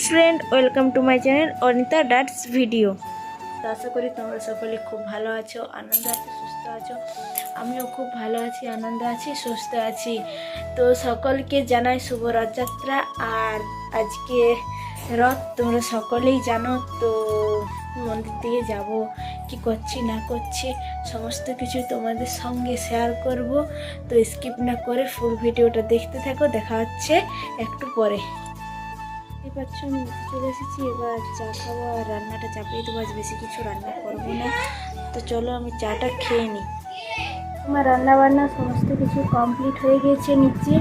Friend, welcome to my channel Anita ডাটস video. তো আশা করি তোমরা সকলে খুব ভালো আছো, আনন্দ আছো, সুস্থ আছো। আমিও খুব ভালো আছি, আনন্দ আছি, সুস্থ আছি। তো সকলকে জানাই শুভ রথযাত্রা। আর আজকে রথ, তোমরা সকলেই জানো। তো মন্দির দিকে যাব, কি করছি না করছি সমস্ত কিছু তোমাদের সঙ্গে শেয়ার করব। তো স্কিপ না করে ফুল ভিডিওটা দেখতে থাকো। দেখা হচ্ছে একটু পরে। পাচ্ছ আমি চলে এসেছি, এবার চা খাবো আর রান্নাটা চাপিয়ে দেবো। আজ বেশি কিছু রান্না করবো না। তো চলো আমি চাটা খেয়ে নিই। আমার রান্না বান্না সমস্ত কিছু কমপ্লিট হয়ে গেছে নিচে,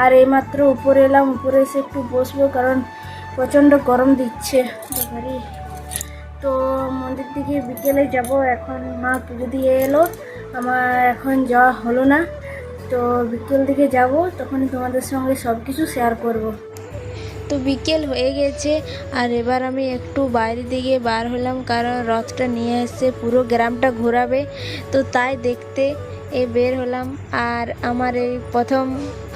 আর এইমাত্র উপরে এলাম। উপরে এসে একটু বসবো, কারণ প্রচণ্ড গরম দিচ্ছে ভারী। তো মন্দির দিকে বিকেলে যাব। এখন মা পুজো দিয়ে এলো, আমার এখন যাওয়া হলো না। তো বিকেল দিকে যাব, তখনই তোমাদের সঙ্গে সব কিছু শেয়ার করব। তো বিকেল হয়ে গেছে, আর এবার আমি একটু বাইরে দিকে বার হলাম, কারণ রথটা নিয়ে এসে পুরো গ্রামটা ঘোরাবে। তো তাই দেখতে বের হলাম। আর আমার এই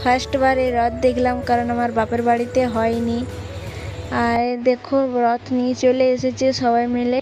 ফার্স্টবার এই রথ দেখলাম, কারণ আমার বাপের বাড়িতে হয়নি। আর দেখো রথ নিয়ে চলে এসেছে সবাই মিলে।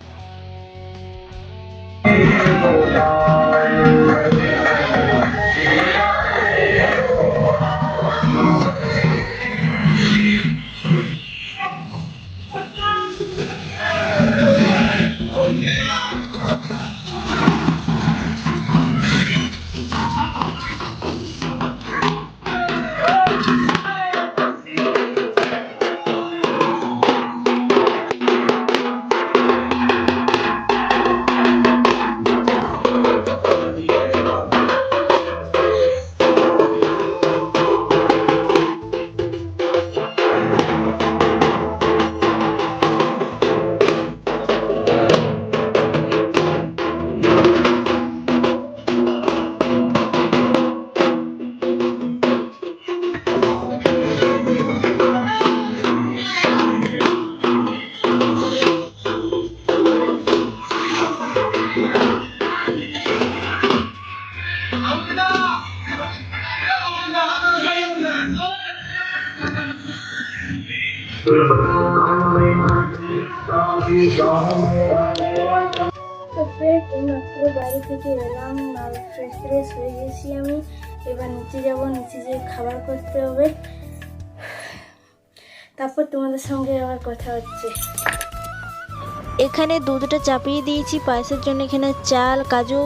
তো বাড়ি থেকে এলাম, আর ফ্রেশ হয়ে গেছি আমি। এবার নিচে যাব, নিচে যেয়ে খাবার করতে হবে। তারপর তোমাদের সঙ্গে আবার কথা হচ্ছে। এখানে দুধটা চাপিয়ে দিয়েছি পায়েসের জন্য। এখানে চাল, কাজু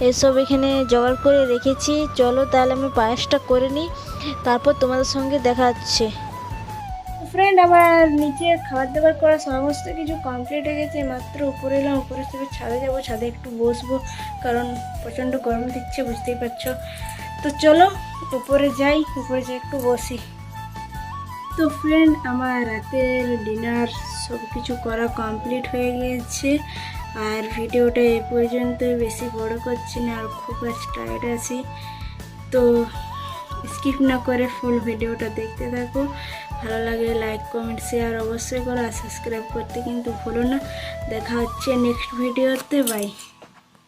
এসব এখানে জোগাড় করে রেখেছি। চলো তাহলে আমি পায়েসটা করে নিই, তারপর তোমাদের সঙ্গে দেখা হচ্ছে। ফ্রেন্ড, আমার নিচে খাবার দাবার করা সমস্ত কিছু কমপ্লিট হয়ে গেছে। মাত্র উপরে এলাম, উপরে থেকে ছাদে যাবো, ছাদে একটু বসবো, কারণ প্রচণ্ড গরম দিচ্ছে, বুঝতেই পারছো। তো চলো উপরে যাই, উপরে যাই একটু বসি। তো ফ্রেন্ড, আমার রাতের ডিনার সব কিছু করা কমপ্লিট হয়ে গিয়েছে। আর ভিডিওটা এই পর্যন্ত, বেশি বড় করছি না, আর খুব টায়ার্ড আছি। তো স্কিপ না করে ফুল ভিডিওটা দেখতে থাকো। ভালো লাগে লাইক, কমেন্ট, শেয়ার অবশ্যই করো, আর সাবস্ক্রাইব করতে কিন্তু ভুলো না। দেখা হচ্ছে নেক্সট ভিডিওতে। বাই।